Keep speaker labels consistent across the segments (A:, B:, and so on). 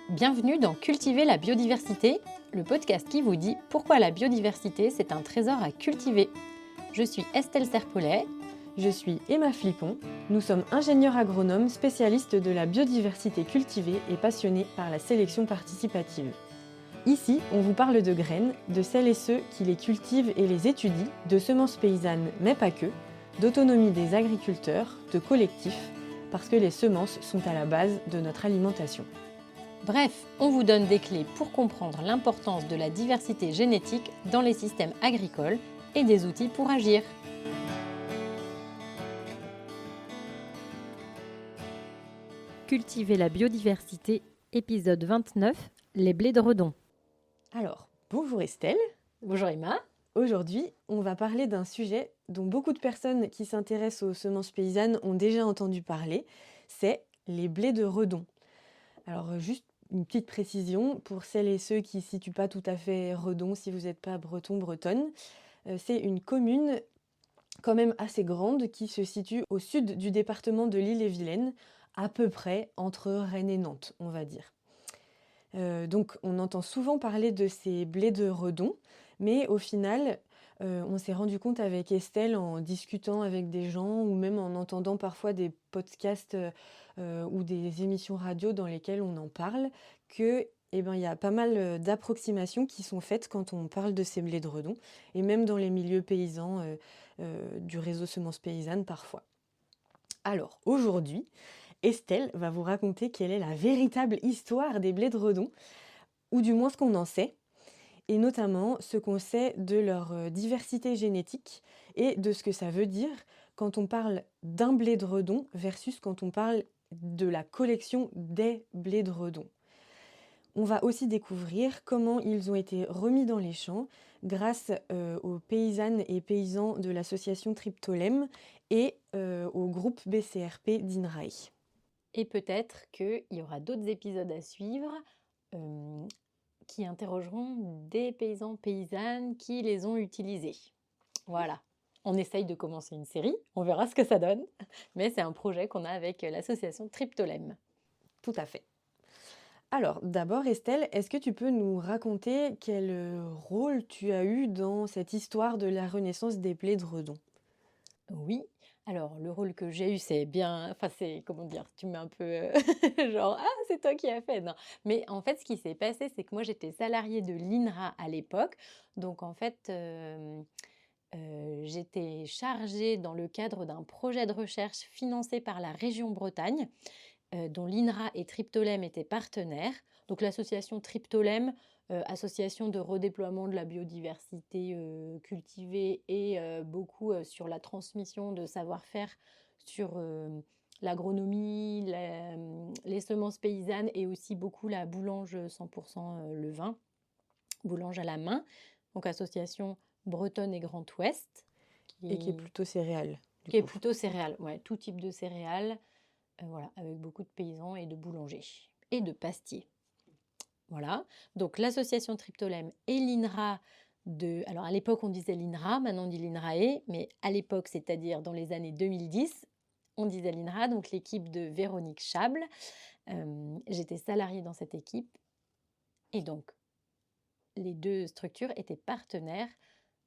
A: Bienvenue dans Cultiver la biodiversité, le podcast qui vous dit pourquoi la biodiversité c'est un trésor à cultiver. Je suis Estelle Serpollet.
B: Je suis Emma Flippon. Nous sommes ingénieurs agronomes spécialistes de la biodiversité cultivée et passionnés par la sélection participative. Ici, on vous parle de graines, de celles et ceux qui les cultivent et les étudient, de semences paysannes, mais pas que, d'autonomie des agriculteurs, de collectifs, parce que les semences sont à la base de notre alimentation.
A: Bref, on vous donne des clés pour comprendre l'importance de la diversité génétique dans les systèmes agricoles et des outils pour agir. Cultiver la biodiversité, épisode 29, les blés de redon.
B: Alors, bonjour Estelle.
A: Bonjour Emma.
B: Aujourd'hui, on va parler d'un sujet dont beaucoup de personnes qui s'intéressent aux semences paysannes ont déjà entendu parler, c'est les blés de redon. Alors juste une petite précision pour celles et ceux qui ne situent pas tout à fait Redon, si vous n'êtes pas breton, bretonne. C'est une commune quand même assez grande qui se situe au sud du département de l'Ille-et-Vilaine, à peu près entre Rennes et Nantes, on va dire. Donc on entend souvent parler de ces blés de Redon, mais au final, on s'est rendu compte avec Estelle en discutant avec des gens ou même en entendant parfois des podcasts ou des émissions radio dans lesquelles on en parle, que il y a pas mal d'approximations qui sont faites quand on parle de ces blés de Redon, et même dans les milieux paysans du réseau Semences Paysannes parfois. Alors aujourd'hui, Estelle va vous raconter quelle est la véritable histoire des blés de Redon, ou du moins ce qu'on en sait, et notamment ce qu'on sait de leur diversité génétique et de ce que ça veut dire quand on parle d'un blé de Redon versus quand on parle de la collection des blés de Redon. On va aussi découvrir comment ils ont été remis dans les champs grâce aux paysannes et paysans de l'association Triptolem et au groupe BCRP d'INRAE.
A: Et peut-être qu'il y aura d'autres épisodes à suivre qui interrogeront des paysans paysannes qui les ont utilisés. Voilà, on essaye de commencer une série, on verra ce que ça donne, mais c'est un projet qu'on a avec l'association Triptolem.
B: Tout à fait. Alors d'abord Estelle, est-ce que tu peux nous raconter quel rôle tu as eu dans cette histoire de la renaissance des blés de Redon ?
A: Oui, alors le rôle que j'ai eu, c'est bien, enfin c'est, comment dire, tu mets un peu genre, ah c'est toi qui as fait, non. Mais en fait, ce qui s'est passé, c'est que moi j'étais salariée de l'INRA à l'époque, donc en fait, j'étais chargée dans le cadre d'un projet de recherche financé par la région Bretagne, dont l'INRA et Triptolem étaient partenaires. Donc l'association Triptolem, association de redéploiement de la biodiversité cultivée et beaucoup sur la transmission de savoir-faire sur l'agronomie, les semences paysannes et aussi beaucoup la boulange 100% levain, boulange à la main. Donc association bretonne et Grand Ouest.
B: Et qui est plutôt céréales.
A: Qui est plutôt céréales, ouais, tout type de céréales. Voilà, avec beaucoup de paysans et de boulangers et de pastiers. Voilà, donc l'association Triptolem et l'INRA alors à l'époque on disait l'INRA, maintenant on dit l'INRAE, mais à l'époque, c'est-à-dire dans les années 2010, on disait l'INRA, donc l'équipe de Véronique Chable. J'étais salariée dans cette équipe et donc les deux structures étaient partenaires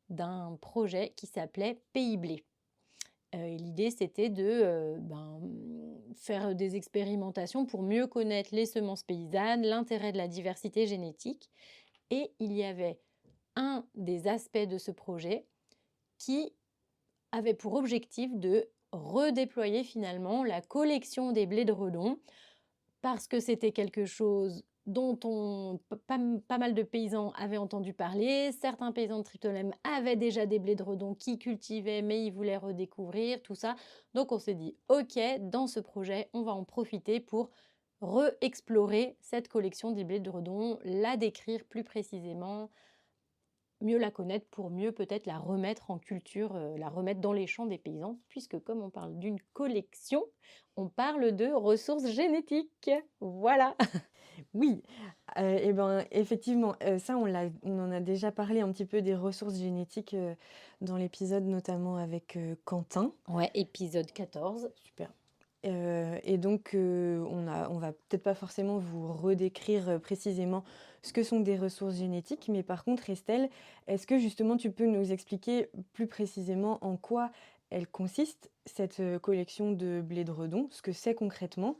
A: d'un projet qui s'appelait Pays Blé. L'idée, c'était de faire des expérimentations pour mieux connaître les semences paysannes, l'intérêt de la diversité génétique. Et il y avait un des aspects de ce projet qui avait pour objectif de redéployer finalement la collection des blés de Redon, parce que c'était quelque chose dont pas mal de paysans avaient entendu parler. Certains paysans de Triptolem avaient déjà des blés de Redon qui cultivaient, mais ils voulaient redécouvrir tout ça. Donc on s'est dit, ok, dans ce projet, on va en profiter pour re-explorer cette collection des blés de Redon, la décrire plus précisément, mieux la connaître pour mieux peut-être la remettre en culture, la remettre dans les champs des paysans, puisque comme on parle d'une collection, on parle de ressources génétiques. Voilà.
B: Oui, effectivement, ça on en a déjà parlé un petit peu des ressources génétiques dans l'épisode notamment avec Quentin.
A: Ouais, épisode 14.
B: Super. Et donc, on va peut-être pas forcément vous redécrire, précisément ce que sont des ressources génétiques, mais par contre, Estelle, est-ce que justement tu peux nous expliquer plus précisément en quoi elle consiste, cette, collection de blé de redon, ce que c'est concrètement?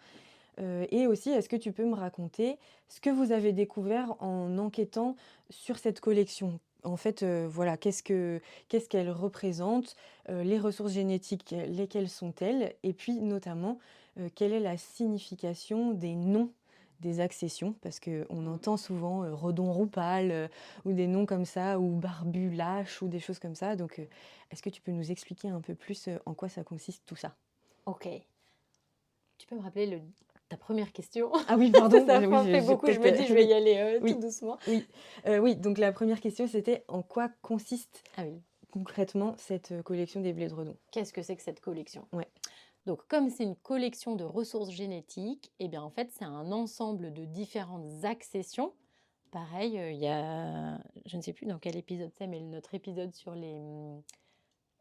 B: Et aussi, est-ce que tu peux me raconter ce que vous avez découvert en enquêtant sur cette collection? En fait, voilà, qu'est-ce qu'elle représente? Les ressources génétiques, lesquelles sont-elles? Et puis notamment, quelle est la signification des noms des accessions? Parce qu'on entend souvent, redon-roupal, ou des noms comme ça, ou barbu lâche, ou des choses comme ça. Donc, est-ce que tu peux nous expliquer un peu plus, en quoi ça consiste tout ça?
A: Ok. Tu peux me rappeler ta première question?
B: Ah oui, pardon,
A: Ça
B: oui,
A: m'en fait
B: j'ai
A: beaucoup, je
B: peut-être,
A: me dis, je vais y
B: oui,
A: aller tout
B: oui,
A: doucement.
B: oui, oui, donc la première question, c'était en quoi consiste
A: Ah oui,
B: concrètement cette, collection des blés de redon?
A: qu'est-ce que c'est que cette collection?
B: Ouais.
A: Donc, comme c'est une collection de ressources génétiques, eh bien, en fait, c'est un ensemble de différentes accessions. Pareil, il y a, je ne sais plus dans quel épisode c'est, mais notre épisode sur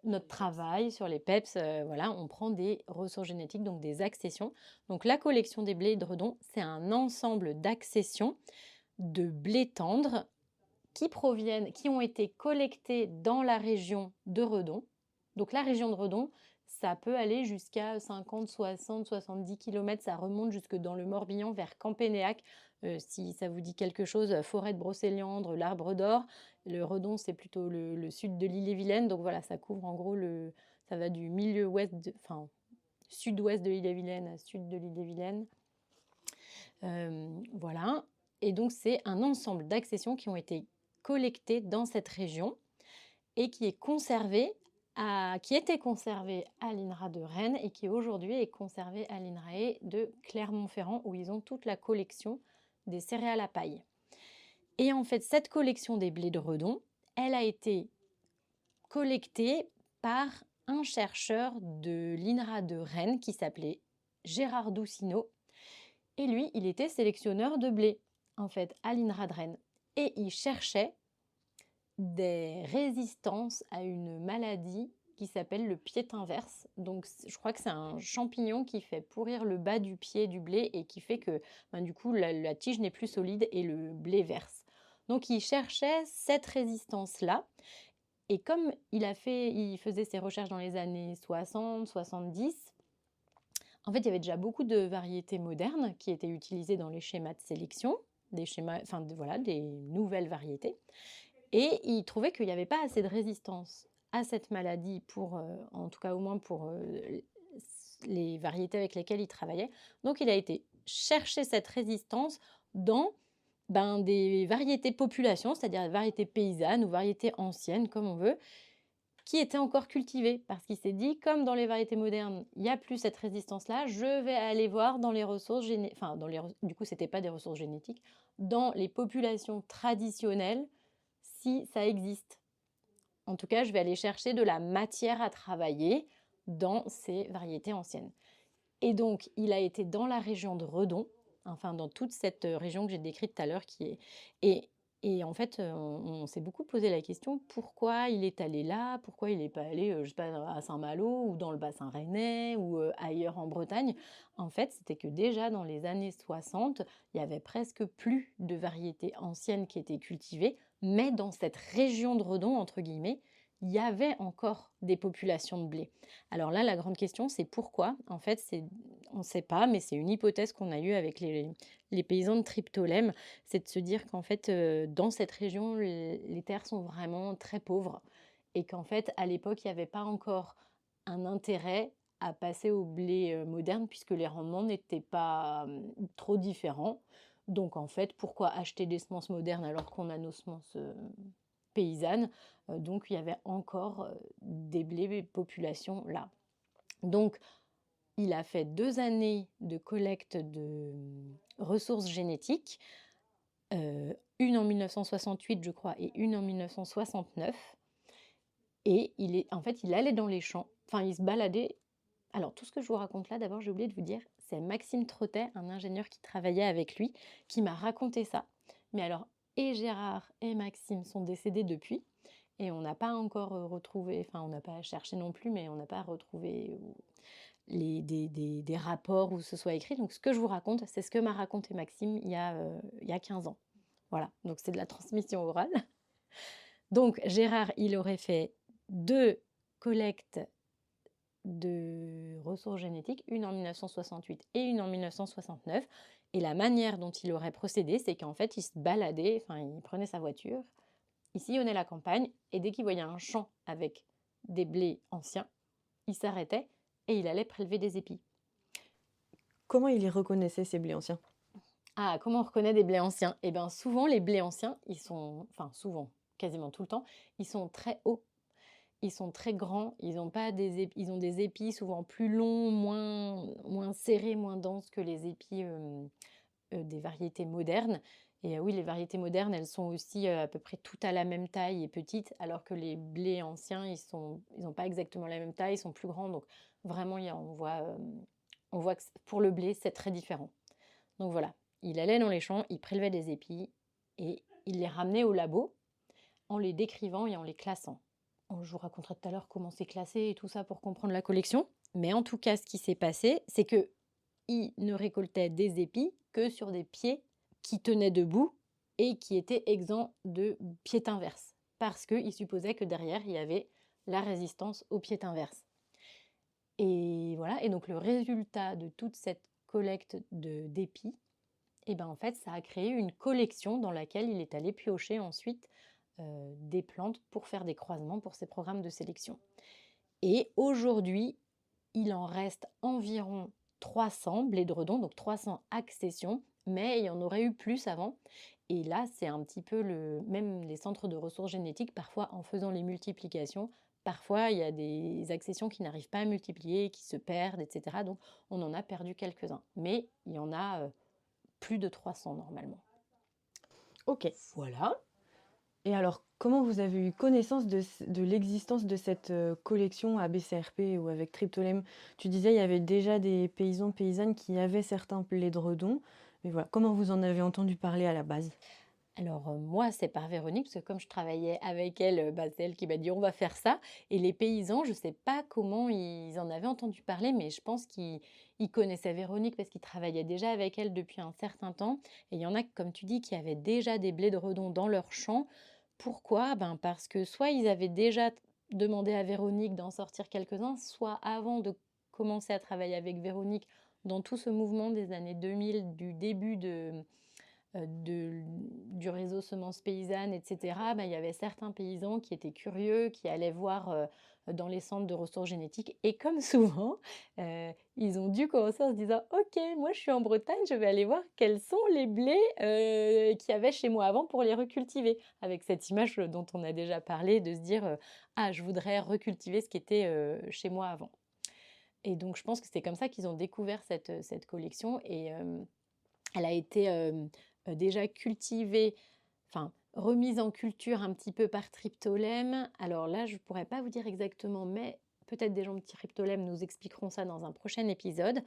A: notre travail, sur les PEPS, voilà, on prend des ressources génétiques, donc des accessions. Donc, la collection des blés de redon, c'est un ensemble d'accessions de blés tendres qui ont été collectés dans la région de Redon. Donc la région de Redon, ça peut aller jusqu'à 50, 60, 70 km, ça remonte jusque dans le Morbihan vers Campénéac. Si ça vous dit quelque chose, forêt de Brocéliande, l'Arbre d'Or. Le Redon, c'est plutôt le sud de l'île-et-Vilaine. Donc voilà, ça couvre en gros ça va du milieu ouest, enfin sud-ouest de l'île-et-Vilaine à sud de l'île-et-Vilaine. Voilà. Et donc c'est un ensemble d'accessions qui ont été collectées dans cette région et qui était conservé à l'INRA de Rennes et qui aujourd'hui est conservé à l'INRAE de Clermont-Ferrand où ils ont toute la collection des céréales à paille. Et en fait, cette collection des blés de Redon, elle a été collectée par un chercheur de l'INRA de Rennes qui s'appelait Gérard Doucineau. Et lui, il était sélectionneur de blé, en fait, à l'INRA de Rennes. Et il cherchait des résistances à une maladie qui s'appelle le pied inverse. Donc, je crois que c'est un champignon qui fait pourrir le bas du pied du blé et qui fait que, du coup, la tige n'est plus solide et le blé verse. Donc, il cherchait cette résistance-là. Et comme il faisait ses recherches dans les années 60, 70, en fait, il y avait déjà beaucoup de variétés modernes qui étaient utilisées dans les schémas de sélection, voilà, des nouvelles variétés. Et il trouvait qu'il n'y avait pas assez de résistance à cette maladie en tout cas au moins pour les variétés avec lesquelles il travaillait. Donc il a été chercher cette résistance dans des variétés populations, c'est-à-dire des variétés paysannes ou variétés anciennes, comme on veut, qui étaient encore cultivées. Parce qu'il s'est dit, comme dans les variétés modernes, il n'y a plus cette résistance-là, je vais aller voir dans les ressources génétiques, du coup, ce n'était pas des ressources génétiques, dans les populations traditionnelles, si ça existe. En tout cas, je vais aller chercher de la matière à travailler dans ces variétés anciennes. Et donc, il a été dans la région de Redon, enfin dans toute cette région que j'ai décrite tout à l'heure, et en fait, on s'est beaucoup posé la question pourquoi il est allé là, pourquoi il n'est pas allé, je sais pas, à Saint-Malo ou dans le bassin rennais ou ailleurs en Bretagne. En fait, c'était que déjà dans les années 60, il y avait presque plus de variétés anciennes qui étaient cultivées, mais dans cette région de Redon, entre guillemets, il y avait encore des populations de blé. Alors là, la grande question, c'est pourquoi. En fait, on ne sait pas, mais c'est une hypothèse qu'on a eue avec les paysans de Triptolème, c'est de se dire qu'en fait, dans cette région, les terres sont vraiment très pauvres et qu'en fait, à l'époque, il n'y avait pas encore un intérêt à passer au blé moderne puisque les rendements n'étaient pas trop différents. Donc en fait, pourquoi acheter des semences modernes alors qu'on a nos semences paysannes? Donc il y avait encore des blés populations là. Donc il a fait 2 années de collecte de ressources génétiques, une en 1968 je crois et une en 1969. Et en fait, il allait dans les champs, enfin il se baladait. Alors tout ce que je vous raconte là, d'abord j'ai oublié de vous dire, c'est Maxime Trottet, un ingénieur qui travaillait avec lui, qui m'a raconté ça. Mais alors, et Gérard et Maxime sont décédés depuis, et on n'a pas encore retrouvé, enfin on n'a pas cherché non plus, mais on n'a pas retrouvé des rapports où ce soit écrit. Donc ce que je vous raconte, c'est ce que m'a raconté Maxime il y a 15 ans. Voilà, donc c'est de la transmission orale. Donc Gérard, il aurait fait 2 collectes de ressources génétiques, une en 1968 et une en 1969. Et la manière dont il aurait procédé, c'est qu'en fait, il se baladait, enfin, il prenait sa voiture, il sillonnait la campagne, et dès qu'il voyait un champ avec des blés anciens, il s'arrêtait et il allait prélever des épis.
B: Comment il les reconnaissait, ces blés anciens?
A: Ah, comment on reconnaît des blés anciens? Eh bien, souvent, les blés anciens, ils sont, enfin, souvent, quasiment tout le temps, ils sont très hauts. Ils sont très grands, ils ont pas ils ont des épis souvent plus longs, moins serrés, moins denses que les épis des variétés modernes. Et oui, les variétés modernes, elles sont aussi à peu près toutes à la même taille et petites, alors que les blés anciens, ils ont pas exactement la même taille, ils sont plus grands. Donc vraiment, on voit que pour le blé, c'est très différent. Donc voilà, il allait dans les champs, il prélevait des épis et il les ramenait au labo en les décrivant et en les classant. Je vous raconterai tout à l'heure comment c'est classé et tout ça pour comprendre la collection. Mais en tout cas, ce qui s'est passé, c'est qu'il ne récoltait des épis que sur des pieds qui tenaient debout et qui étaient exempts de pied inverse. Parce qu'il supposait que derrière, il y avait la résistance au pied inverse. Et voilà, et donc le résultat de toute cette collecte d'épis, et ben en fait, ça a créé une collection dans laquelle il est allé piocher ensuite des plantes pour faire des croisements pour ses programmes de sélection. Et aujourd'hui, il en reste environ 300 blés de redon, donc 300 accessions, mais il y en aurait eu plus avant. Et là, c'est un petit peu même les centres de ressources génétiques, parfois en faisant les multiplications, parfois il y a des accessions qui n'arrivent pas à multiplier, qui se perdent, etc. Donc on en a perdu quelques-uns. Mais il y en a plus de 300 normalement.
B: Ok.
A: Voilà.
B: Et alors, comment vous avez eu connaissance de l'existence de cette collection ABCRP ou avec Triptolème? Tu disais il y avait déjà des paysans, paysannes qui avaient certains blés de redon. Mais voilà, comment vous en avez entendu parler à la base?
A: Alors moi, c'est par Véronique, parce que comme je travaillais avec elle, c'est elle qui m'a dit on va faire ça. Et les paysans, je ne sais pas comment ils en avaient entendu parler, mais je pense qu'ils connaissaient Véronique parce qu'ils travaillaient déjà avec elle depuis un certain temps. Et il y en a, comme tu dis, qui avaient déjà des blés de redon dans leur champ. Pourquoi? Ben parce que soit ils avaient déjà demandé à Véronique d'en sortir quelques-uns, soit avant de commencer à travailler avec Véronique dans tout ce mouvement des années 2000, du début du réseau semences paysannes, etc., ben, il y avait certains paysans qui étaient curieux, qui allaient voir dans les centres de ressources génétiques. Et comme souvent, ils ont dû commencer en se disant « Ok, moi je suis en Bretagne, je vais aller voir quels sont les blés qu'il y avait chez moi avant pour les recultiver. » Avec cette image dont on a déjà parlé, de se dire Ah, je voudrais recultiver ce qui était chez moi avant. » Et donc je pense que c'est comme ça qu'ils ont découvert cette collection. Et elle a été déjà cultivée, enfin remise en culture un petit peu par Triptolème. Alors là, je ne pourrais pas vous dire exactement, mais peut-être des gens de Triptolème nous expliqueront ça dans un prochain épisode.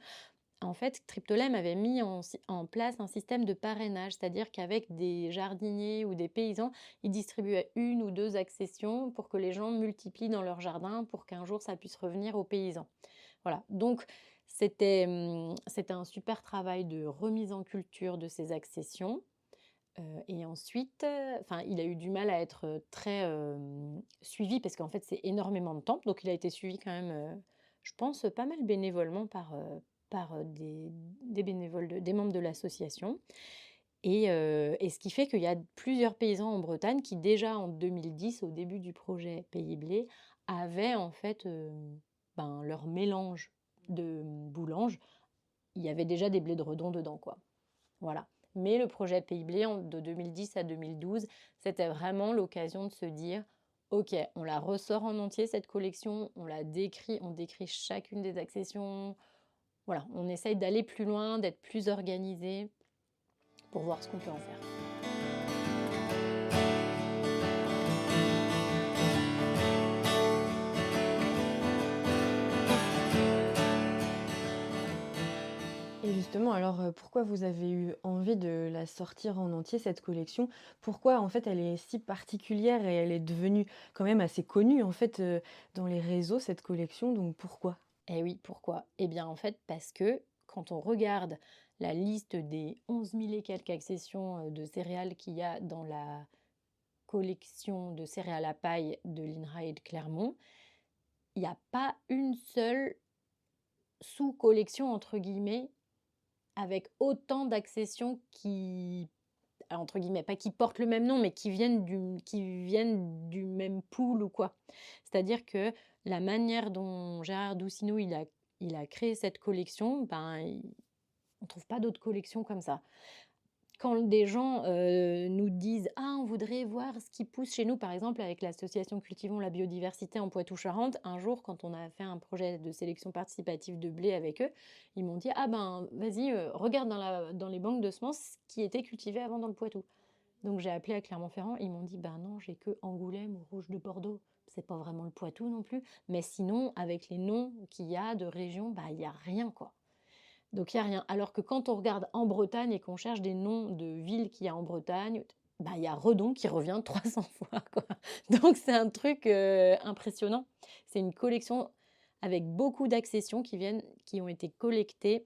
A: En fait, Triptolème avait mis en place un système de parrainage, c'est-à-dire qu'avec des jardiniers ou des paysans, ils distribuaient 1 ou 2 accessions pour que les gens multiplient dans leur jardin pour qu'un jour ça puisse revenir aux paysans. Voilà, donc c'était un super travail de remise en culture de ces accessions. Et ensuite, il a eu du mal à être très suivi parce qu'en fait, c'est énormément de temps. Donc, il a été suivi quand même, je pense, pas mal bénévolement par des bénévoles, des membres de l'association. Et ce qui fait qu'il y a plusieurs paysans en Bretagne qui, déjà en 2010, au début du projet Pays Blé, avaient en fait leur mélange de boulanges. Il y avait déjà des blés de redon dedans, quoi. Voilà. Mais le projet Pays Blé de 2010 à 2012, c'était vraiment l'occasion de se dire ok, on la ressort en entier cette collection, on la décrit, on décrit chacune des accessions. Voilà, on essaye d'aller plus loin, d'être plus organisé pour voir ce qu'on peut en faire.
B: Et justement, alors pourquoi vous avez eu envie de la sortir en entier, cette collection? Pourquoi en fait elle est si particulière et elle est devenue quand même assez connue en fait dans les réseaux, cette collection, donc pourquoi?
A: Eh oui, pourquoi? Eh bien, en fait, parce que quand on regarde la liste des 11 000 et quelques accessions de céréales qu'il y a dans la collection de céréales à paille de l'INRA et de Clermont, il n'y a pas une seule sous-collection, entre guillemets, avec autant d'accessions qui, alors, entre guillemets, pas qui portent le même nom, mais qui viennent du même pool ou quoi. C'est-à-dire que la manière dont Gérard Doucineau il a créé cette collection, ben, on trouve pas d'autres collections comme ça. Quand des gens nous disent ah, on voudrait voir ce qui pousse chez nous, par exemple, avec l'association Cultivons la biodiversité en Poitou-Charentes, un jour, quand on a fait un projet de sélection participative de blé avec eux, ils m'ont dit ah ben, vas-y, regarde dans les banques de semences ce qui était cultivé avant dans le Poitou. Donc j'ai appelé à Clermont-Ferrand, ils m'ont dit ben non, j'ai que Angoulême ou Rouge de Bordeaux. C'est pas vraiment le Poitou non plus, mais sinon, avec les noms qu'il y a de régions, bah il y a rien quoi. Donc il y a rien. Alors que quand on regarde en Bretagne et qu'on cherche des noms de villes qu'il y a en Bretagne, bah il y a Redon qui revient 300 fois quoi. Donc c'est un truc impressionnant. C'est une collection avec beaucoup d'accessions qui ont été collectées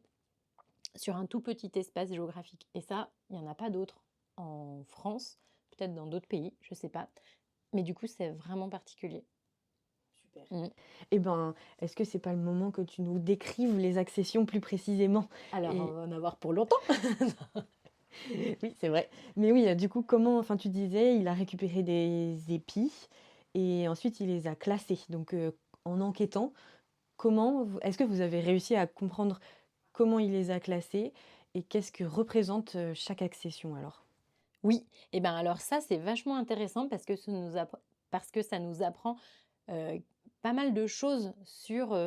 A: sur un tout petit espace géographique. Et ça, il n'y en a pas d'autres en France, peut-être dans d'autres pays, je ne sais pas. Mais du coup, c'est vraiment particulier.
B: Super.
A: Mm.
B: Eh ben, est-ce que c'est pas le moment que tu nous décrives les accessions plus précisément?
A: Alors, on
B: Et
A: va en avoir pour longtemps.
B: oui, c'est vrai. Mais oui, du coup, comment, enfin, tu disais, il a récupéré des épis et ensuite il les a classés. Donc, en enquêtant, est-ce que vous avez réussi à comprendre comment il les a classés et qu'est-ce que représente chaque accession alors?
A: Oui, et bien alors ça, c'est vachement intéressant parce que ça nous apprend pas mal de choses sur...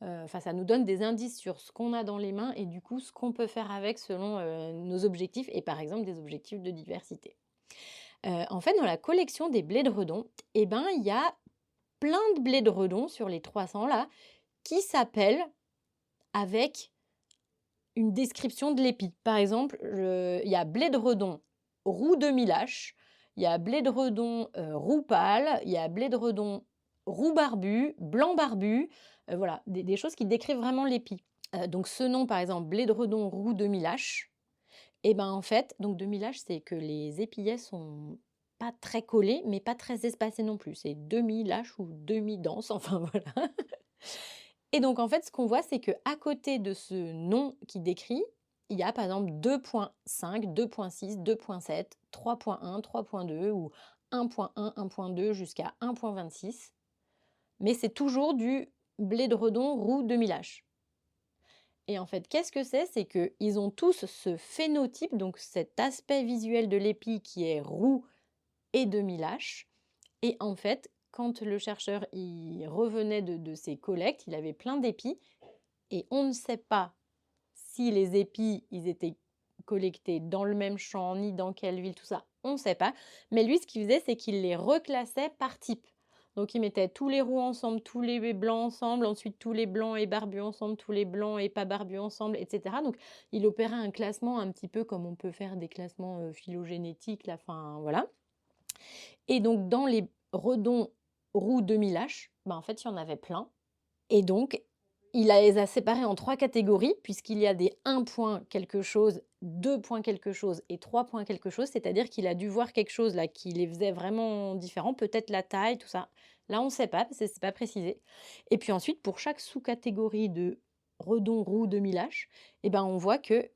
A: Enfin, ça nous donne des indices sur ce qu'on a dans les mains et du coup, ce qu'on peut faire avec selon nos objectifs et par exemple des objectifs de diversité. En fait, dans la collection des blés de redon, eh ben, il y a plein de blés de redon sur les 300 là qui s'appellent avec une description de l'épi. Par exemple, il y a blé de redon roux demi-lâche, il y a blé de redon roux pâle, il y a blé de redon roux barbu, blanc barbu, voilà, des choses qui décrivent vraiment l'épi. Donc ce nom, par exemple, blé de redon roux demi-lâche, et ben en fait, donc demi-lâche, c'est que les épillets sont pas très collés, mais pas très espacés non plus. C'est demi-lâche ou demi-dense, enfin voilà. Et donc, en fait, ce qu'on voit, c'est qu'à côté de ce nom qui décrit, il y a par exemple 2.5, 2.6, 2.7, 3.1, 3.2 ou 1.1, 1.2 jusqu'à 1.26. Mais c'est toujours du blé de redon roux demi-lâche. Et en fait, qu'est-ce que c'est? C'est qu'ils ont tous ce phénotype, donc cet aspect visuel de l'épi qui est roux et demi-lâche. Et en fait, quand le chercheur il revenait de ses collectes, il avait plein d'épis et on ne sait pas si les épis ils étaient collectés dans le même champ, ni dans quelle ville, tout ça, on ne sait pas. Mais lui, ce qu'il faisait, c'est qu'il les reclassait par type. Donc il mettait tous les roux ensemble, tous les blancs ensemble, ensuite tous les blancs et barbus ensemble, tous les blancs et pas barbus ensemble, etc. Donc il opérait un classement un petit peu comme on peut faire des classements phylogénétiques, là, enfin voilà. Et donc dans les redons roux demi-lâches, ben, en fait il y en avait plein. Et donc, les a séparés en 3 catégories, puisqu'il y a des 1 point quelque chose, 2 points quelque chose et 3 points quelque chose. C'est-à-dire qu'il a dû voir quelque chose là qui les faisait vraiment différents, peut-être la taille, tout ça. Là, on ne sait pas, parce que ce n'est pas précisé. Et puis ensuite, pour chaque sous-catégorie de redon roux demi-lâche, eh ben, on voit qu'il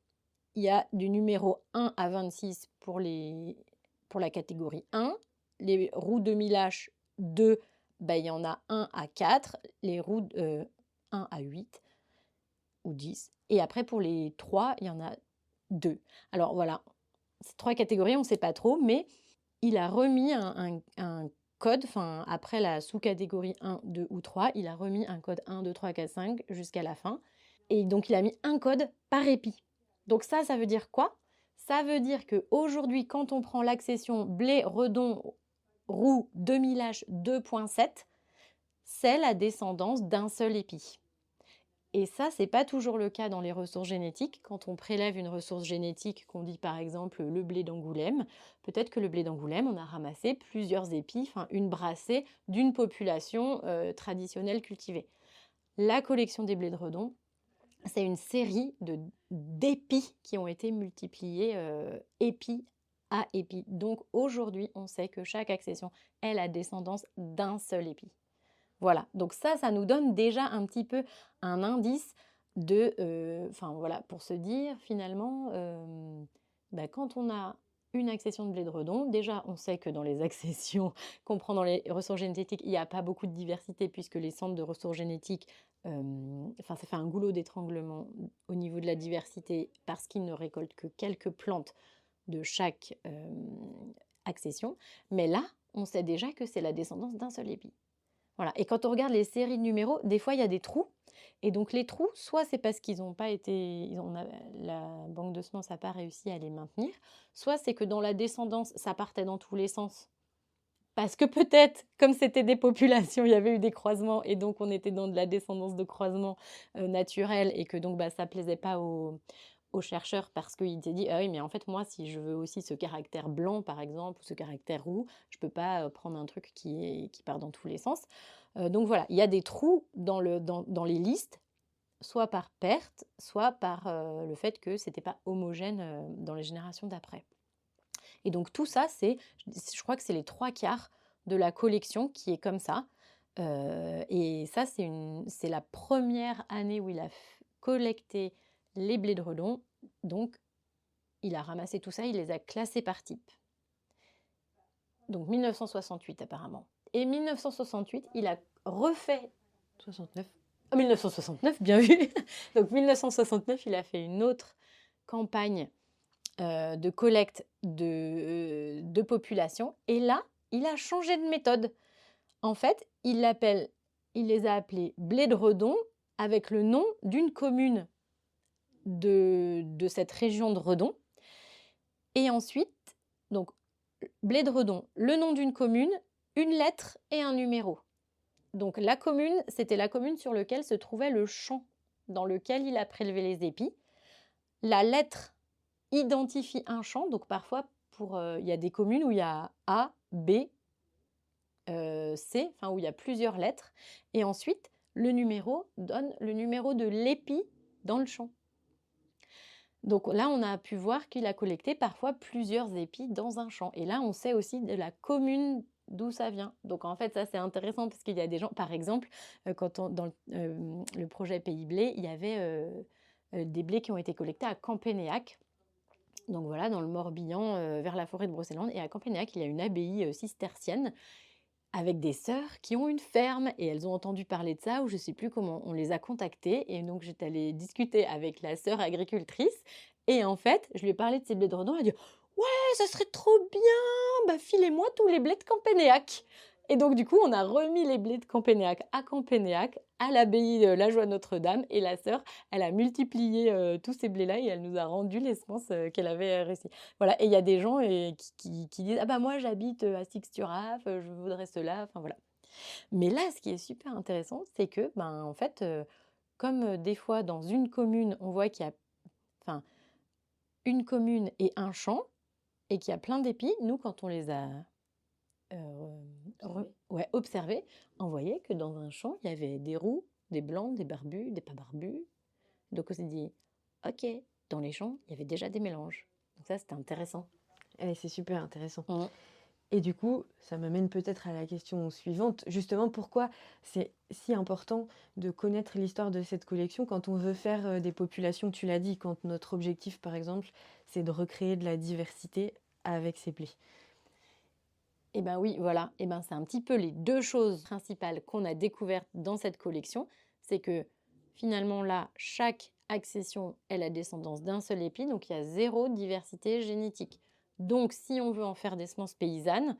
A: y a du numéro 1 à 26 pour la catégorie 1. Les roux demi-lâches 2, ben, il y en a 1 à 4, les roux 1 à 8 ou 10. Et après, pour les 3, il y en a 2. Alors voilà, ces 3 catégories, on ne sait pas trop, mais il a remis un code, enfin après la sous-catégorie 1, 2 ou 3, il a remis un code 1, 2, 3, 4, 5 jusqu'à la fin. Et donc, il a mis un code par épi. Donc ça veut dire quoi? Ça veut dire qu'aujourd'hui, quand on prend l'accession blé, redon, roux, demi-lâche 2.7, c'est la descendance d'un seul épi. Et ça, c'est pas toujours le cas dans les ressources génétiques. Quand on prélève une ressource génétique, qu'on dit par exemple le blé d'Angoulême, peut-être que le blé d'Angoulême, on a ramassé plusieurs épis, enfin une brassée d'une population traditionnelle cultivée. La collection des blés de Redon, c'est une série d'épis qui ont été multipliés épi à épi. Donc aujourd'hui, on sait que chaque accession est la descendance d'un seul épi. Voilà, donc ça nous donne déjà un petit peu un indice de, voilà, pour se dire finalement, quand on a une accession de blé de Redon, déjà on sait que dans les accessions qu'on prend dans les ressources génétiques, il n'y a pas beaucoup de diversité puisque les centres de ressources génétiques, ça fait un goulot d'étranglement au niveau de la diversité parce qu'ils ne récoltent que quelques plantes de chaque accession. Mais là, on sait déjà que c'est la descendance d'un seul épi. Voilà. Et quand on regarde les séries de numéros, des fois il y a des trous. Et donc les trous, soit c'est parce qu'ils n'ont pas été, la banque de semences n'a pas réussi à les maintenir, soit c'est que dans la descendance, ça partait dans tous les sens. Parce que peut-être, comme c'était des populations, il y avait eu des croisements et donc on était dans de la descendance de croisement naturel et que donc ça ne plaisait pas aux chercheurs parce qu'il s'est dit, ah oui, mais en fait, moi, si je veux aussi ce caractère blanc, par exemple, ou ce caractère roux, je ne peux pas prendre un truc qui part dans tous les sens. Donc voilà, il y a des trous dans les listes, soit par perte, soit par le fait que ce n'était pas homogène dans les générations d'après. Et donc tout ça, je crois que c'est les 3/4 de la collection qui est comme ça. Et ça, c'est la première année où il a collecté les blés de Redon. Donc, il a ramassé tout ça, il les a classés par type. Donc 1968 apparemment. Et 1968, il a refait
B: 69.
A: 1969, bien vu. Donc 1969, il a fait une autre campagne de collecte de population. Et là, il a changé de méthode. En fait, il les a appelés blé de Redon avec le nom d'une commune de cette région de Redon. Et ensuite, donc, blé de Redon, le nom d'une commune, une lettre et un numéro. Donc la commune, c'était la commune sur laquelle se trouvait le champ dans lequel il a prélevé les épis. La lettre identifie un champ, donc parfois il y a des communes où il y a A, B, C, où il y a plusieurs lettres. Et ensuite, le numéro donne le numéro de l'épi dans le champ. Donc là, on a pu voir qu'il a collecté parfois plusieurs épis dans un champ. Et là, on sait aussi de la commune d'où ça vient. Donc en fait, ça c'est intéressant parce qu'il y a des gens, par exemple, dans le projet Pays Blé, il y avait des blés qui ont été collectés à Campénéac. Donc voilà, dans le Morbihan, vers la forêt de Brocéliande. Et à Campénéac, il y a une abbaye cistercienne avec des sœurs qui ont une ferme et elles ont entendu parler de ça ou je ne sais plus comment, on les a contactées et donc j'étais allée discuter avec la sœur agricultrice et en fait, je lui ai parlé de ces blés de Redon, elle a dit « Ouais, ça serait trop bien, filez-moi tous les blés de Campénéac !» Et donc du coup, on a remis les blés de Campénéac, à l'abbaye de la Joie Notre-Dame et la sœur, elle a multiplié tous ces blés-là et elle nous a rendu les semences qu'elle avait réussi. Voilà, et il y a des gens qui disent « Ah moi j'habite à Sixturaf, je voudrais cela », enfin voilà. Mais là, ce qui est super intéressant, c'est que, en fait, comme des fois dans une commune, on voit qu'il y a une commune et un champ, et qu'il y a plein d'épis, nous, quand on les a observés, on voyait que dans un champ, il y avait des roux, des blancs, des barbus, des pas barbus. Donc on s'est dit, ok, dans les champs, il y avait déjà des mélanges. Donc ça, c'était intéressant.
B: C'est super intéressant. Et du coup, ça m'amène peut-être à la question suivante. Justement, pourquoi c'est si important de connaître l'histoire de cette collection quand on veut faire des populations, tu l'as dit, quand notre objectif, par exemple, c'est de recréer de la diversité avec ces blés.
A: Eh bien oui, voilà. C'est un petit peu les deux choses principales qu'on a découvertes dans cette collection. C'est que finalement là, chaque accession est la descendance d'un seul épi, donc il y a 0 diversité génétique. Donc si on veut en faire des semences paysannes,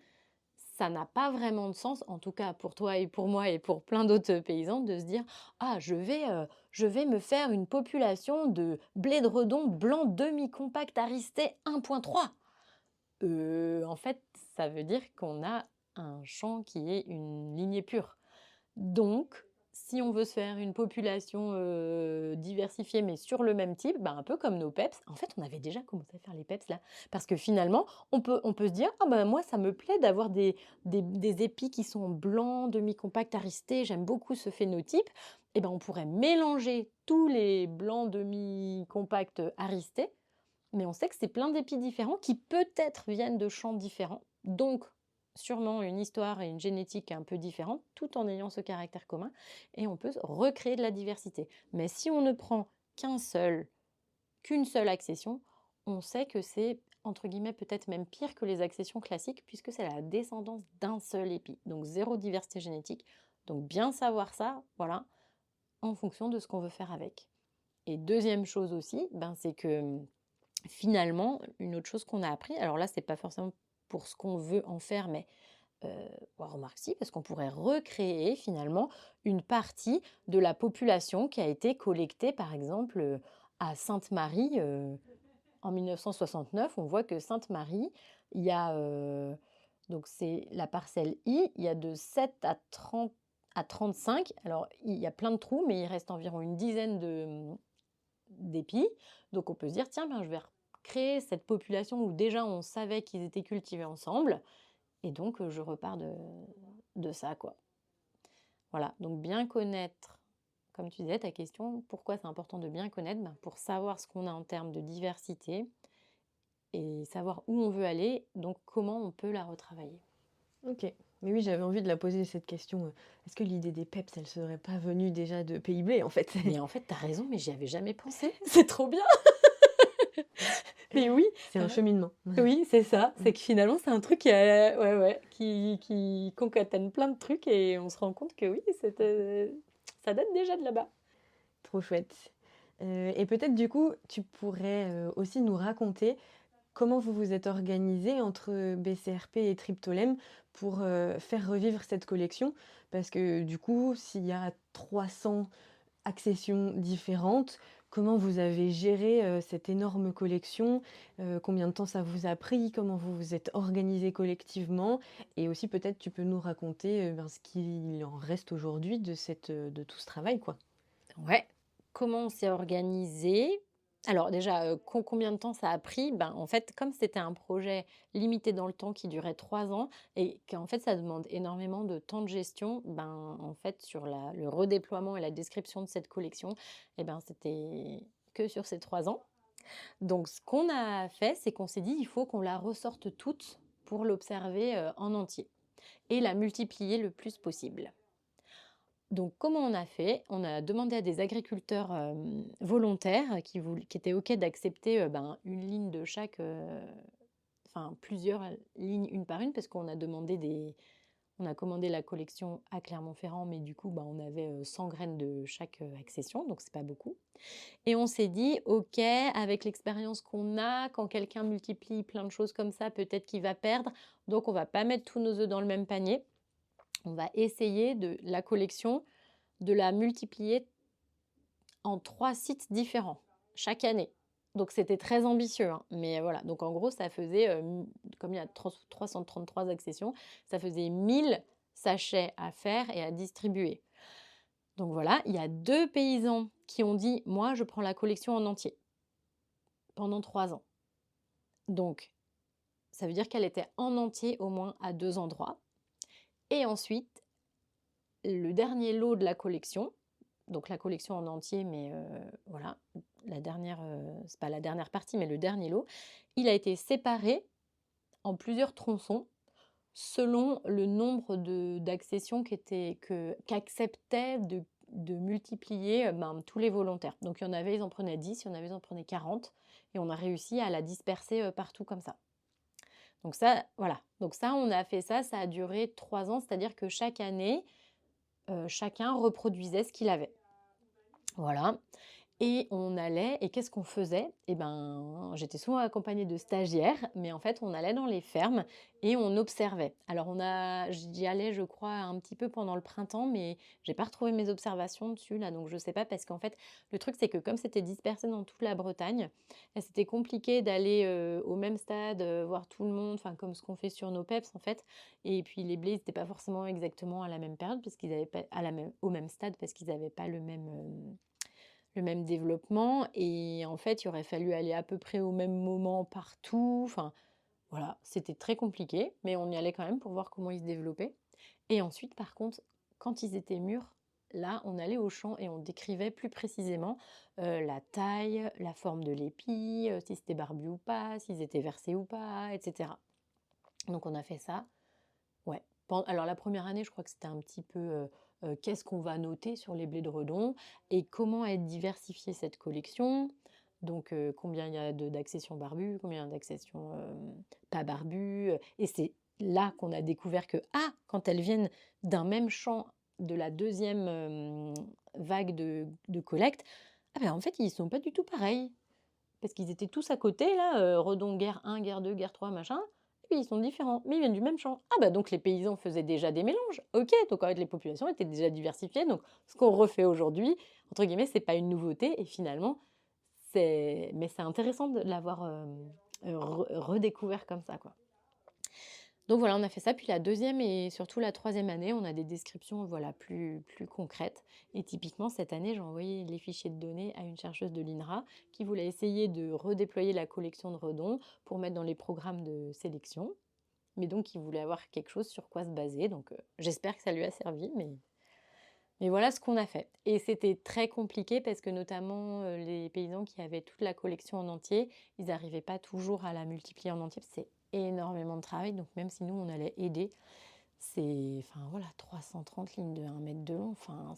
A: ça n'a pas vraiment de sens, en tout cas pour toi et pour moi et pour plein d'autres paysans, de se dire « Ah, je vais me faire une population de blé de Redon blanc demi-compact aristé 1.3 ». En fait, ça veut dire qu'on a un champ qui est une lignée pure. Donc, si on veut se faire une population diversifiée, mais sur le même type, un peu comme nos peps, en fait, on avait déjà commencé à faire les peps là. Parce que finalement, on peut se dire, ah ben moi, ça me plaît d'avoir des épis qui sont blancs, demi-compacts, aristés, j'aime beaucoup ce phénotype. Et ben on pourrait mélanger tous les blancs demi-compacts aristés, mais on sait que c'est plein d'épis différents qui peut-être viennent de champs différents, donc sûrement une histoire et une génétique un peu différentes, tout en ayant ce caractère commun, et on peut recréer de la diversité. Mais si on ne prend qu'une seule accession, on sait que c'est, entre guillemets, peut-être même pire que les accessions classiques, puisque c'est la descendance d'un seul épi, donc zéro diversité génétique. Donc bien savoir ça, voilà, en fonction de ce qu'on veut faire avec. Et deuxième chose aussi, c'est que finalement, une autre chose qu'on a appris, alors là, c'est pas forcément pour ce qu'on veut en faire, mais remarque si, parce qu'on pourrait recréer finalement une partie de la population qui a été collectée, par exemple, à Sainte-Marie en 1969. On voit que Sainte-Marie, il y a, donc c'est la parcelle I, il y a de 7 à 35. Alors, il y a plein de trous, mais il reste environ une dizaine d'épis. Donc on peut se dire, tiens, je vais créer cette population où déjà on savait qu'ils étaient cultivés ensemble, et donc je repars de ça, quoi. Voilà, donc bien connaître, comme tu disais, ta question, pourquoi c'est important de bien connaître, pour savoir ce qu'on a en termes de diversité et savoir où on veut aller, donc comment on peut la retravailler.
B: Ok. Mais oui, j'avais envie de la poser cette question. Est-ce que l'idée des peps, elle serait pas venue déjà de Pays Blé, en fait?
A: Mais en fait, t'as raison, mais j'y avais jamais pensé. C'est trop bien. Mais oui,
B: C'est un cheminement.
A: oui, c'est ça. C'est que finalement, c'est un truc qui concatène plein de trucs et on se rend compte que oui, ça date déjà de là-bas.
B: Trop chouette. Et peut-être du coup, tu pourrais aussi nous raconter comment vous vous êtes organisé entre BCRP et Triptolem pour faire revivre cette collection. Parce que du coup, s'il y a 300 accessions différentes, comment vous avez géré cette énorme collection? Combien de temps ça vous a pris? Comment vous vous êtes organisé collectivement? Et aussi peut-être tu peux nous raconter ce qu'il en reste aujourd'hui de tout ce travail, quoi.
A: Ouais. Comment on s'est organisé? Alors déjà, combien de temps ça a pris? En fait, comme c'était un projet limité dans le temps qui durait 3 ans et qu'en fait, ça demande énormément de temps de gestion, en fait, sur le redéploiement et la description de cette collection, c'était que sur ces 3 ans. Donc ce qu'on a fait, c'est qu'on s'est dit: «Il faut qu'on la ressorte toute pour l'observer, en entier et la multiplier le plus possible». Donc, comment on a fait? On a demandé à des agriculteurs volontaires qui étaient OK d'accepter une ligne de chaque, enfin plusieurs lignes une par une, parce on a commandé la collection à Clermont-Ferrand, mais du coup, on avait 100 graines de chaque accession, donc c'est pas beaucoup. Et on s'est dit, OK, avec l'expérience qu'on a, quand quelqu'un multiplie plein de choses comme ça, peut-être qu'il va perdre, donc on va pas mettre tous nos œufs dans le même panier. On va essayer de la collection, de la multiplier en 3 sites différents chaque année. Donc c'était très ambitieux, hein, mais voilà. Donc en gros, ça faisait, comme il y a 333 accessions, ça faisait 1000 sachets à faire et à distribuer. Donc voilà, il y a 2 paysans qui ont dit: «Moi, je prends la collection en entier», pendant 3 ans. Donc ça veut dire qu'elle était en entier au moins à 2 endroits. Et ensuite, le dernier lot de la collection, donc la collection en entier, mais voilà, la dernière, c'est pas la dernière partie, mais le dernier lot, il a été séparé en plusieurs tronçons selon le nombre d'accessions qu'acceptaient de multiplier tous les volontaires. Donc il y en avait, ils en prenaient 10, il y en avait, ils en prenaient 40, et on a réussi à la disperser partout comme ça. Donc ça, voilà. Donc ça, on a fait ça, ça a duré 3 ans, c'est-à-dire que chaque année, chacun reproduisait ce qu'il avait. Voilà. Et on allait et qu'est-ce qu'on faisait? Et ben, j'étais souvent accompagnée de stagiaires, mais en fait, on allait dans les fermes et on observait. Alors j'y allais, je crois, un petit peu pendant le printemps, mais j'ai pas retrouvé mes observations dessus là, donc je sais pas parce qu'en fait, le truc c'est que comme c'était dispersé dans toute la Bretagne, c'était compliqué d'aller, au même stade, voir tout le monde, enfin comme ce qu'on fait sur nos PEPs en fait. Et puis les blés, ils étaient pas forcément exactement à la même période puisqu'ils avaient pas au même stade parce qu'ils avaient pas le même développement et en fait, il aurait fallu aller à peu près au même moment partout. Enfin, voilà, c'était très compliqué, mais on y allait quand même pour voir comment ils se développaient. Et ensuite, par contre, quand ils étaient mûrs, là, on allait au champ et on décrivait plus précisément la taille, la forme de l'épi, si c'était barbu ou pas, s'ils étaient versés ou pas, etc. Donc on a fait ça. Ouais. Alors la première année, je crois que c'était un petit peu, qu'est-ce qu'on va noter sur les blés de Redon et comment est diversifiée cette collection. Donc combien il y a d'accessions barbues, combien d'accessions, pas barbues, et c'est là qu'on a découvert que, ah! Quand elles viennent d'un même champ de la deuxième vague de collecte, ah ben, en fait, ils sont pas du tout pareils. Parce qu'ils étaient tous à côté là, Redon guerre 1, guerre 2, guerre 3, machin, et puis ils sont différents, mais ils viennent du même champ. Ah bah donc les paysans faisaient déjà des mélanges. OK, donc en fait les populations étaient déjà diversifiées, donc ce qu'on refait aujourd'hui, entre guillemets, c'est pas une nouveauté et finalement c'est intéressant de l'avoir, redécouvert comme ça, quoi. Donc voilà, on a fait ça. Puis la deuxième et surtout la troisième année, on a des descriptions voilà, plus concrètes. Et typiquement, cette année, j'ai envoyé les fichiers de données à une chercheuse de l'INRA qui voulait essayer de redéployer la collection de Redon pour mettre dans les programmes de sélection. Mais donc, qui voulait avoir quelque chose sur quoi se baser. Donc, j'espère que ça lui a servi. Mais voilà ce qu'on a fait. Et c'était très compliqué parce que notamment les paysans qui avaient toute la collection en entier, ils n'arrivaient pas toujours à la multiplier en entier. C'est énormément de travail. Donc même si nous, on allait aider, c'est enfin, voilà, 330 lignes de 1 mètre de long. Enfin,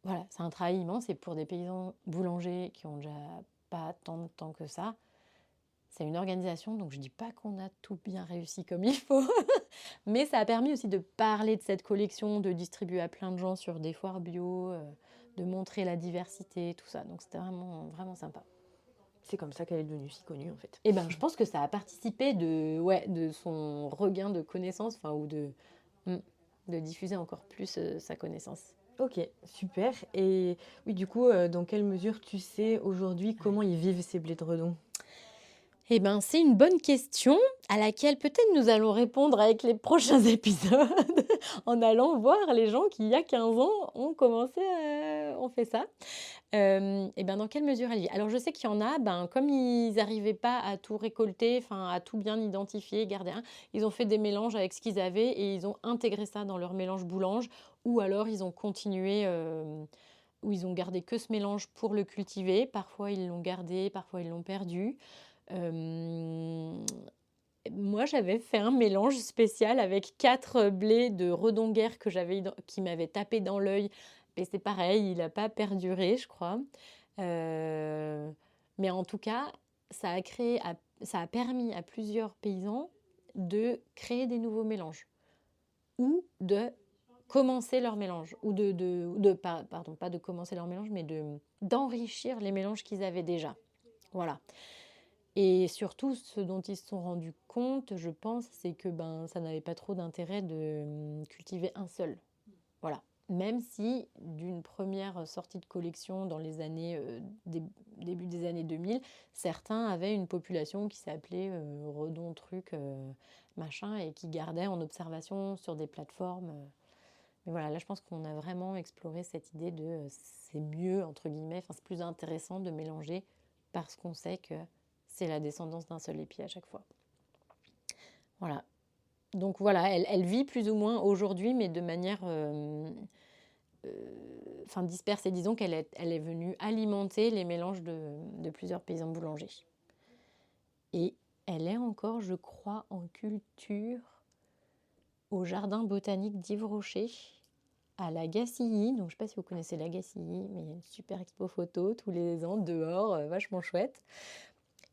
A: voilà, c'est un travail immense. Et pour des paysans boulangers qui ont déjà pas tant de temps que ça, c'est une organisation. Donc je dis pas qu'on a tout bien réussi comme il faut. Mais ça a permis aussi de parler de cette collection, de distribuer à plein de gens sur des foires bio, de montrer la diversité, tout ça. Donc c'était vraiment, vraiment sympa.
B: C'est comme ça qu'elle est devenue si connue en fait.
A: Et ben, je pense que ça a participé de son regain de connaissances, enfin, ou de diffuser encore plus sa connaissance.
B: Ok, super. Et oui, du coup, dans quelle mesure tu sais aujourd'hui comment ils vivent ces blés de Redon?
A: Eh ben, c'est une bonne question à laquelle peut-être nous allons répondre avec les prochains épisodes en allant voir les gens qui, il y a 15 ans, ont fait ça. Et ben, dans quelle mesure elle vit? Alors, je sais qu'il y en a, ben, comme ils n'arrivaient pas à tout récolter, enfin, à tout bien identifier, garder un, ils ont fait des mélanges avec ce qu'ils avaient et ils ont intégré ça dans leur mélange boulange ou alors ils ont continué, ou ils ont gardé que ce mélange pour le cultiver. Parfois, ils l'ont gardé, parfois, ils l'ont perdu. Moi, j'avais fait un mélange spécial avec 4 blés de redonguère qui m'avaient tapé dans l'œil. Et c'est pareil, il n'a pas perduré, je crois. Euh, mais en tout cas, ça a permis à plusieurs paysans de créer des nouveaux mélanges ou de commencer leur mélange ou pardon, pas de commencer leur mélange, mais d'enrichir les mélanges qu'ils avaient déjà. Voilà. Et surtout, ce dont ils se sont rendus compte, je pense, c'est que ça n'avait pas trop d'intérêt de cultiver un seul. Voilà. Même si, d'une première sortie de collection dans les années, début des années 2000, certains avaient une population qui s'appelait Redon truc, machin, et qui gardaient en observation sur des plateformes. Mais voilà, là, je pense qu'on a vraiment exploré cette idée de c'est mieux, entre guillemets, c'est plus intéressant de mélanger parce qu'on sait que c'est la descendance d'un seul épi à chaque fois. Voilà. Donc voilà, elle vit plus ou moins aujourd'hui, mais de manière dispersée. Disons qu'elle est venue alimenter les mélanges de plusieurs paysans boulangers. Et elle est encore, je crois, en culture au jardin botanique d'Yves Rocher, à la Gacilly. Donc je ne sais pas si vous connaissez la Gacilly, mais il y a une super expo photo tous les ans dehors, vachement chouette.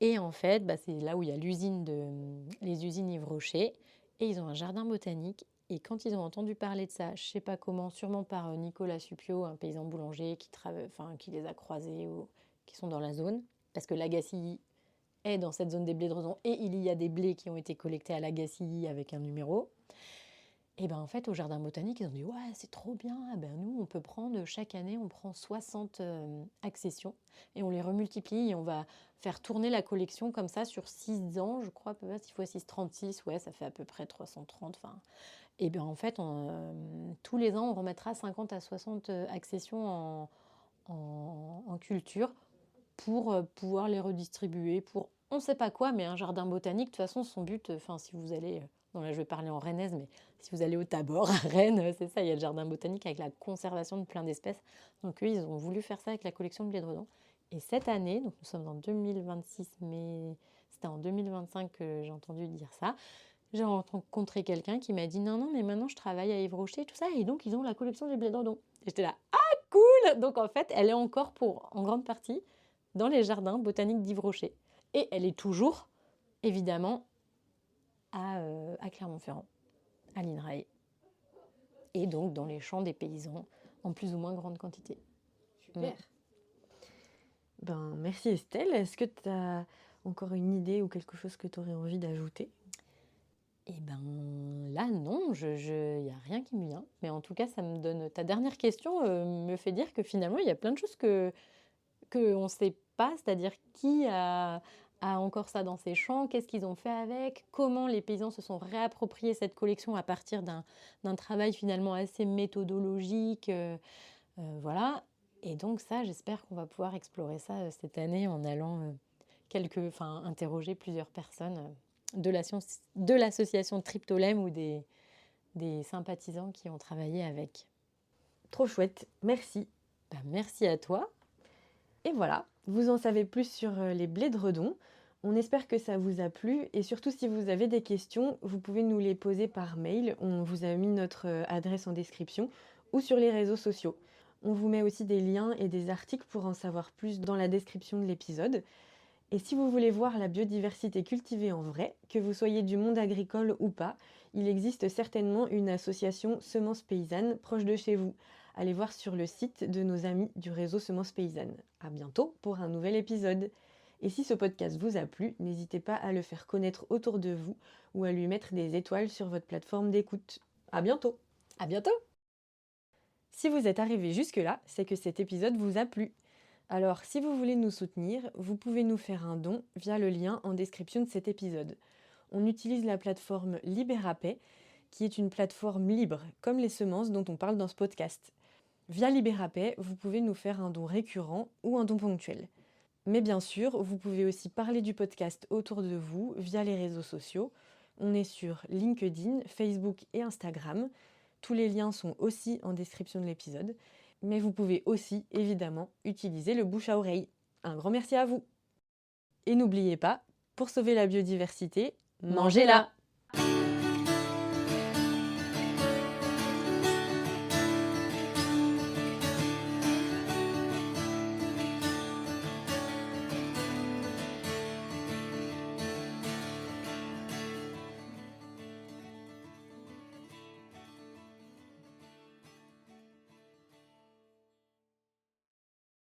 A: Et en fait, c'est là où il y a les usines Yves Rocher. Et ils ont un jardin botanique Et quand ils ont entendu parler de ça, je sais pas comment, sûrement par Nicolas Suppiot, un paysan boulanger qui les a croisés ou qui sont dans la zone, parce que l'Agacilly est dans cette zone des blés de Redon et il y a des blés qui ont été collectés à l'Agacilly avec un numéro. Et ben en fait, au jardin botanique, ils ont dit ouais, c'est trop bien. Ah ben nous, on peut prendre chaque année, on prend 60 accessions et on les remultiplie et on va faire tourner la collection comme ça sur 6 ans, je crois, peut-être 6 fois 6, 36, ouais, ça fait à peu près 330. Enfin, et bien en fait, tous les ans, on remettra 50 à 60 accessions en culture pour pouvoir les redistribuer pour on ne sait pas quoi, mais un jardin botanique, de toute façon, son but, enfin, si vous allez, non là je vais parler en rennaise, mais si vous allez au Tabor, à Rennes, c'est ça, il y a le jardin botanique avec la conservation de plein d'espèces. Donc eux, ils ont voulu faire ça avec la collection de blé de Redon. Et cette année, donc nous sommes en 2026, mais c'était en 2025 que j'ai entendu dire ça, j'ai rencontré quelqu'un qui m'a dit non, non, mais maintenant je travaille à Yves Rocher et tout ça, et donc ils ont la collection du blé de Redon. Et j'étais là, ah cool. Donc en fait, elle est encore en grande partie dans les jardins botaniques d'Yves Rocher. Et elle est toujours, évidemment, à Clermont-Ferrand, à l'INRAE. Et donc dans les champs des paysans, en plus ou moins grande quantité.
B: Super. Ben, merci Estelle. Est-ce que tu as encore une idée ou quelque chose que tu aurais envie d'ajouter?
A: Eh ben là, non, il n'y a rien qui me vient. Mais en tout cas, ça me donne. Ta dernière question me fait dire que finalement, il y a plein de choses qu'on ne sait pas, c'est-à-dire qui a encore ça dans ses champs, qu'est-ce qu'ils ont fait avec, comment les paysans se sont réappropriés cette collection à partir d'un travail finalement assez méthodologique. Voilà. Et donc ça, j'espère qu'on va pouvoir explorer ça cette année en allant interroger plusieurs personnes de l'association Triptolem ou des sympathisants qui ont travaillé avec.
B: Trop chouette, merci.
A: Ben, merci à toi.
B: Et voilà, vous en savez plus sur les blés de Redon. On espère que ça vous a plu et surtout si vous avez des questions, vous pouvez nous les poser par mail. On vous a mis notre adresse en description ou sur les réseaux sociaux. On vous met aussi des liens et des articles pour en savoir plus dans la description de l'épisode. Et si vous voulez voir la biodiversité cultivée en vrai, que vous soyez du monde agricole ou pas, il existe certainement une association Semences Paysannes proche de chez vous. Allez voir sur le site de nos amis du réseau Semences Paysannes. À bientôt pour un nouvel épisode. Et si ce podcast vous a plu, n'hésitez pas à le faire connaître autour de vous ou à lui mettre des étoiles sur votre plateforme d'écoute. À bientôt!
A: À bientôt!
B: Si vous êtes arrivé jusque-là, c'est que cet épisode vous a plu. Alors, si vous voulez nous soutenir, vous pouvez nous faire un don via le lien en description de cet épisode. On utilise la plateforme Libérapay, qui est une plateforme libre, comme les semences dont on parle dans ce podcast. Via Libérapay, vous pouvez nous faire un don récurrent ou un don ponctuel. Mais bien sûr, vous pouvez aussi parler du podcast autour de vous via les réseaux sociaux. On est sur LinkedIn, Facebook et Instagram. Tous les liens sont aussi en description de l'épisode. Mais vous pouvez aussi, évidemment, utiliser le bouche à oreille. Un grand merci à vous. Et n'oubliez pas, pour sauver la biodiversité, mangez-la!